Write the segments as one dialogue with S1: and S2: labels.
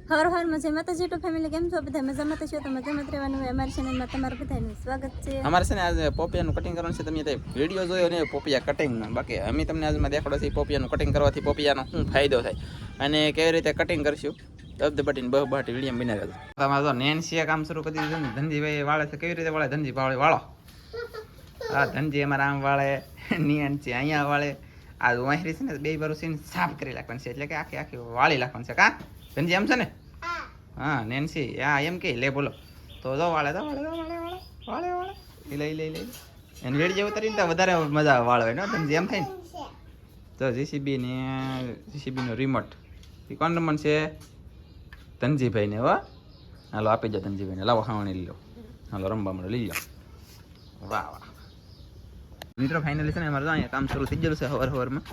S1: હર હર મજા માતાજી two family કેમ છો બધા મજામાં તો છો તો મજામાં રહેવાનું હોય અમારી ચેનલમાં તમારું બધાનું સ્વાગત છે
S2: અમારે છે ને આજે પોપિયાનું કટિંગ કરવાનું છે. તમે વિડીયો જોયો ને પોપિયા કટિંગનો, બાકી અમે તમને આજમાં દેખાડો છે પોપિયાનું કટિંગ કરવાથી પોપિયાનો શું ફાયદો થાય અને કેવી રીતે કટિંગ કરશું. દબદબાટીને બહબાટી વિડીયો બની રહેજો. તમારે તો નેન્સીએ કામ શરૂ કરી દીધું ને ધનજીભાઈ વાળે છે. કેવી રીતે વાળે ધનજી વાળો? હા, ધનજી અમારા આમ વાળે, નેન્સી અહીંયા વાળે. આ વાંહરી છે ને બે બારું સીન સાફ કરી નાખવાનું છે, એટલે કે આખી આખી વાળી નાખવાનું છે. કા ધનજી એમ છે ને? હા નેન્સી હા એમ કે લે બોલો તો જો વાળે લઈ એને વેડી જેવું તરીને તો વધારે મજા આવે વાળવે ને ધનજી એમ થાય ને. તો જીસીબીનો રિમોટ એ કોણ રમણ છે? ધનજીભાઈને. હો હાલો આપી જાઓ ધનજીભાઈને. લાવો ખાવાની લઈ લો. હાલો રમવા મળે લઈ લો. વાહ વાહ મિત્રો, ફાઇનલી છે ને અમારે તો અહીંયા કામ શરૂ થઈ ગયેલું છે હવારમાં.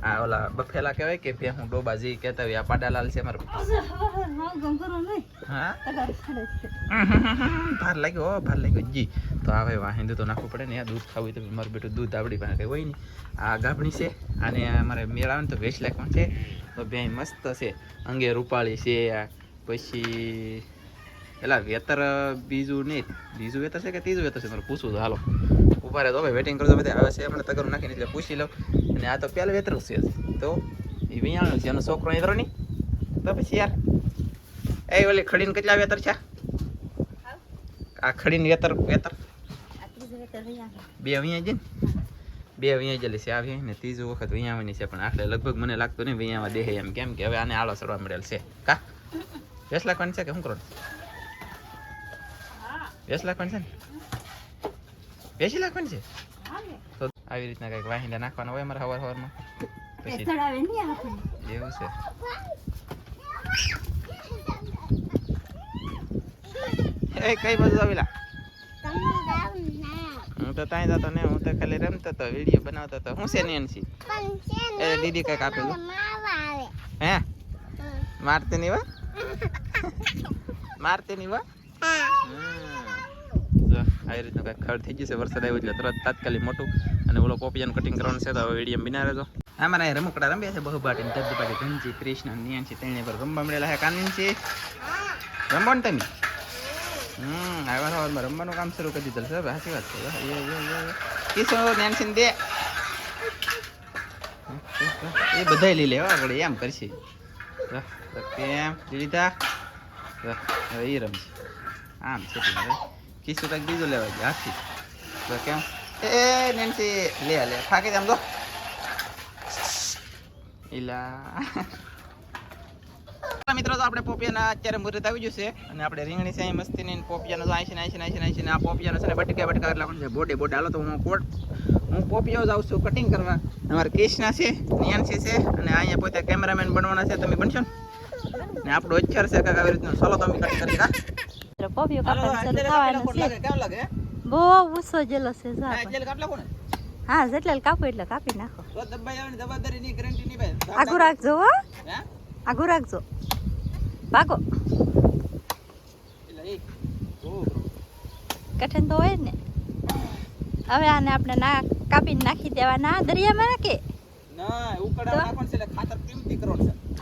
S2: આ ઓલા બફેલા કહેવાય કે ભેહું ડોબાજી કહેતા હોય. આ પાડાલાલ છે અમારો. હા ભાર લાગ્યો જી. તો હવે વાહિંદુ તો નાખવું પડે ને. દૂધ ખાવું તો મારું બેટું દૂધ આવડી પાસે કંઈ હોય નહીં. આ ગાભણી છે અને અમારે મેળ આવે ને તો વેચ લાખમાં છે. તો બે મસ્ત છે, અંગે રૂપાળી છે. પછી પેલા વેતર બીજું નહીં, બીજું વેતર છે કે ત્રીજું વેતર છે મારે પૂછવું. તો હાલો ઉભા રહે તો હવે વેટિંગ કરતો બધા આવે છે. આપણે તગરું નાખીને એટલે પૂછી લઉં. અને આ તો પહેલું વેતર છે તો એ વિયાણું છે. એનો છોકરો વેતરો નહીં તો પછી યાર એ ઓલી ખડીને કેટલા વેતર છે? આ ખડીને વેતર બે અહીંયા છે ને, બે અહીંયા જલી છે. આવી ને ત્રીજું વખત વિયાવાની છે, પણ આટલે લગભગ મને લાગતું નહીં વિયાવા દેહે એમ. કેમ કે હવે આને આળો ચડવા મળેલ છે. કા વેસ લાખવાની છે કે શું કરો? વેસ લાખવાની છે ને? વેસી લાખવાની છે તો આવી રીતના કંઈક વાહિંદા નાખવાના હોય અમારે હવારમાં. પછી એવું છે. એ કઈ બાજુ આવેલા? હું તો ત્યાં જતો ને, હું તો ખાલી રમતો હતો, વિડીયો બનાવતો હતો. હું છે ને એનસી એ દીદી કઈક આપેલું. હે મારતી નહીં વા? મારતી નહીં વા? આવી રીતનું કંઈક ખડ થઈ જશે. વરસાદ આવ્યો એટલે તરત તાત્કાલિક મોટું. અને ઓલો પોપિયાનું કટિંગ કરવાનું છે તો હવે વિડીયો બના રહેજો. અમારા રમકડા રમ્યા છે બહુબાટી ધબધબાટી. ધનજી કૃષ્ણ નેન્સી ત્રણે પર રમવા મળેલા છે. કાનજી રમવા ને તમે? આવ્યા રમવાનું કામ શરૂ કરી દીધું છે. સાચી વાત છે. કિશોર નેન્સી દે એ બધા લઈ લેવા આગળ એમ કરશે. કેમ લીધા એ રમશે આમ છે. કિશોર કંઈક બીજું લેવા ગયા હાથી તો કેમ એ નેન્સી લે થાકી જામ તો એલા. મિત્રો તો આપણે પોપિયાના અત્યારે મુહૂર્ત આવી ગયું છે અને આપણે રીંગણી છે મસ્તીની પોપિયાનો 80 ને આ પોપિયાનો છે ને બટકા લાવવાનું છે. બોડે હાલો તો હું પોપિયો જાઉં છું કટિંગ કરવા. અમારે કૃષ્ણા છે, નેન્સી છે અને અહીંયા પોતે કેમેરામેન બનવાના છે. તમે બનશો ને આપણો અચ્છર છે કાંઈક આવી રીતનું. ચાલો તો અમે કટિંગ કરી
S1: પોપિયો કાપવાનું શરૂ થવાનું છે.
S2: કેમ લાગે?
S1: બહુ ગુસ્સો જેલો છે. હા જેટલા કાપો એટલે કાપી નાખો. આગું રાખજો હો, આગું રાખજો. ભાગો કઠણ તો હોય ને. હવે આને આપણે કાપીને નાખી દેવાના દરિયામાં કે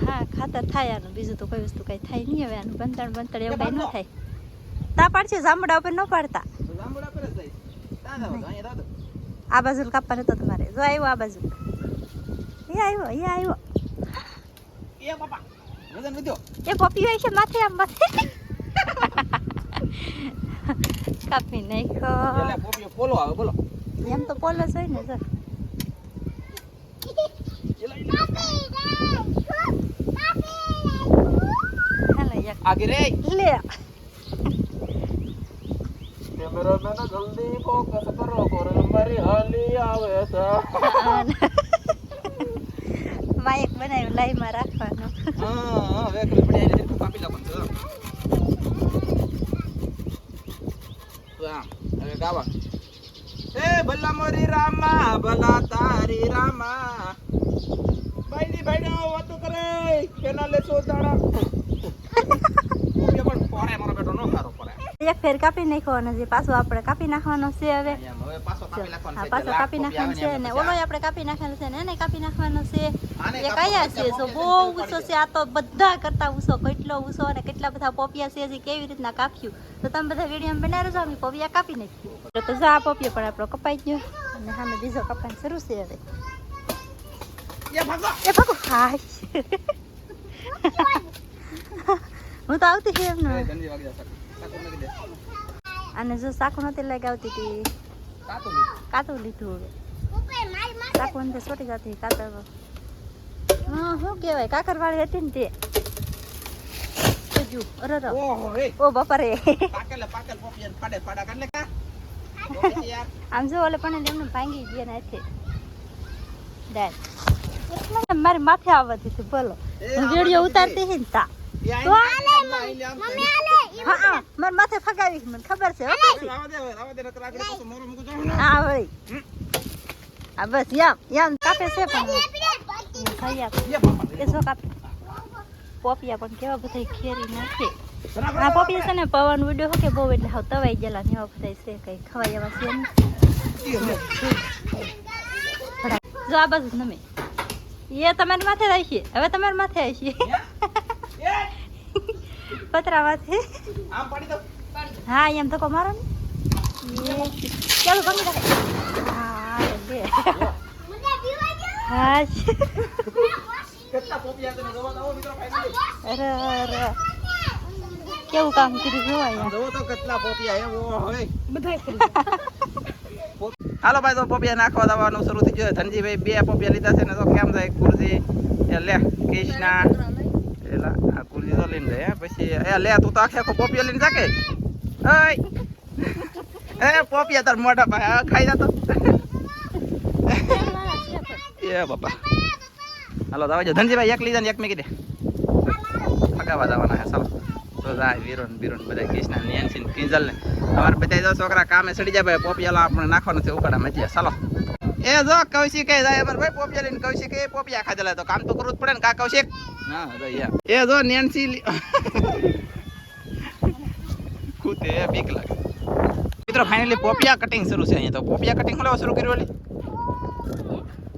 S1: હા ખાતર થાય આનું. બીજું તો કોઈ વસ્તુ કઈ થાય નહીં. હવે આનું બંતણ એવું કઈ ન થાય. તા પાડશે જાંબુડા ઉપર ન પાડતા. આ બાજુ કાપવાનું તો તમારે. જો આવ્યો આ બાજુ. એ આવ્યો એ પોપિયો છે માથે આમ માથે કાપી નાખ્યો.
S2: પોપિયો પોલો આવે બોલો.
S1: એમ તો પોલો જ હોય ને સર.
S2: આગે રે
S1: લે
S2: કેમેરામેન જલ્દી ફોકસ કરો કોરલ મારી હાલી આવે છે.
S1: માઇક બનાવ્યું લાઈવમાં રાખવાનું.
S2: હા વેકરી પડી આઈને કાપી લાવવાનું છે. હવે ગાવા એ ભલા મોરી રામા ભલા તારી રામા ભાઈનો વાતો કરે કેના લે સો દાડા. ઓકે પણ પોરે મારો બેટો નો ખારો પડે.
S1: એક ફેર કાપી નાખવાનો છે, પાછો આપણે કાપી નાખવાનો છે હવે.
S2: હવે પાછો કાપી નાખવાનો
S1: હા,
S2: છે.
S1: પાછો કાપી નાખવાનો છે ને ઓલો આપણે કાપી નાખવાનો છે ને એને કાપી નાખવાનો છે.
S2: આને
S1: એ કયા છે જો બહુ ઊંચો છે, આ તો બધા કરતા ઊંચો, કેટલો ઊંચો અને કેટલા બધા પોપિયા છે જે કેવી રીતના કાપ્યું તો તમે બધા વિડીયો બનાવી રહેજો. અમે પોપિયા કાપી નાખ્યું તો જા પોપિયો પણ આપણો કપાઈ ગયો અને સામે બીજો કપાઈને શરૂ છે હવે.
S2: એ ભાગો.
S1: એ ભાગો. હાય હું તો આવતી છે એમને.
S2: ધનજી વાગી જા સાકુ નાખી દે.
S1: અને જો સાકુ નહોતી લગાવતી હતી
S2: કાતો બી.
S1: કાતું લીધું હવે. સાકુ અંદર છોટી જતી કાતર. હા શું કહેવાય કાકરવાળી હતી ને તે જો અરે
S2: ઓહો રે.
S1: ઓ બાપા રે.
S2: પાકેલ પોપિયા ફાડે ફાડા કાઢ લે કા. પોપિયા યાર.
S1: આમ જો ઓલે પણ એમને ભાંગી ગયા ને હાથે દાદ એટલે મારી માથે આવતી હતી બોલો. હું વિડીયો ઉતારતી હતી ને તા તો હા મારી માથે ફગાવી મને ખબર છે. હા ભાઈ આ બસ યામ કાપે છે પણ એ જો કાપે પોપિયા પણ કેવા બધા ખેરી નાખે. આ પોપિયા છે ને પવન ઉડ્યો કે બહુ એટલે હાવ તવાઈ ગયેલા ને એવા બધા છે કઈ ખવાય એવા છે ને. જો આ બાજુ નમે એ તમારી માથે રાખીએ હવે તમારી માથે આવીએ પતરા માથે.
S2: આમ પાડી દો.
S1: હા એમ ધક્કો મારો ને ચાલો ભાંગી નાખે. હા બે હા
S2: કેટલા પોપિયા તમે જોવા આવો મિત્રો ફાઇનલી.
S1: અરે કેવું કામ કર્યું જોવાય
S2: જોવો તો કેટલા પોપિયા એવો હોય બધા. હાલો ભાઈ તો પોપિયા નાખવા દવાનું શરૂ થઈ ગયું. ધનજીભાઈ 2 પોપિયા લીધા છે ને તો કેમ થાય ખુરશી એ લે કૃષ્ણા એલા આ ખુરશી તો લઈને જાય પછી એ લે તું તો આખો પોપિયો લઈને જાકે એ પોપિયા તાર મોઢા પાસે ખાઈ જાતો એ બાપા. હાલો દાવા જો ધનજીભાઈ એક લીધા ને એક મેં કીધે ફગાવા દાવાના હે. ચાલો તો જાય વીરોન બીરોન બધા કૃષ્ણા નેન્સી કિંજલ ને અમારે બધા જો છોકરા કામે સડી જાય ભાઈ પોપિયા આપણે નાખવાનું છે ઉકાળા મચિયા. ચાલો એ જો કૌશિક જાય અમારે ભાઈ પોપિયા લઈને કૌશિક એ પોપિયા ખાધેલા તો કામ તો કરવું જ પડે ને કા કૌશિક. હા એ જો નેન્સી ખુદે બીક લાગે મિત્રો. ફાઇનલી પોપિયા કટિંગ શરૂ છે અહીંયા. તો પોપિયા કટિંગ લેવા શરૂ કર્યું ઓલી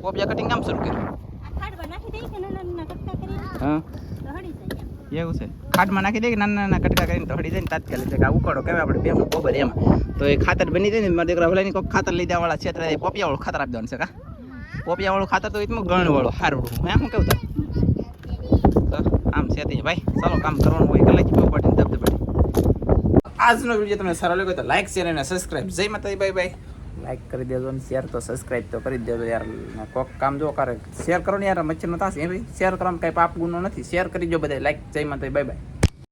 S2: પોપિયા કટિંગ કામ શરૂ કર્યું. હા એવું છે. ખાટમાં નાખી દે કે નાના નાના કટકા કરીને તો હળી જાય ને તાત્કાલિક આ ઉકાળો કહેવાય આપણે બેમાં ગોબર એમાં તો એ ખાતર બની જાય ને મારા દીકરા ભલાની કોઈ ખાતર લઈ દેવાવાળા છે ત્યારે પોપિયાવાળું ખાતર આપી દેવાનું છે કા. પોપિયાવાળું ખાતર તો એટલું ગણવાળું સારું હે શું કેવું તાર તો આમ છે તે ભાઈ. ચાલો કામ કરવાનું હોય કલાક બપોટી દબદબટી. આજનો વિડીયો તમને સારો લાગ્યો તો લાઈક શેર અને સબસ્ક્રાઈબ. જય માતાજી બાય બાય. લાઈક કરી દેજો ને શેર તો સબસ્ક્રાઈબ તો કરી દેજો યાર. કોક કામ જો કરે શેર કરો ને યાર મચ્છર નો થશે. એ ભાઈ શેર કરવામાં કઈ પાપ ગુનો નથી. શેર કરી દો બધા. લાઈક. જય માતાજી બાય બાય.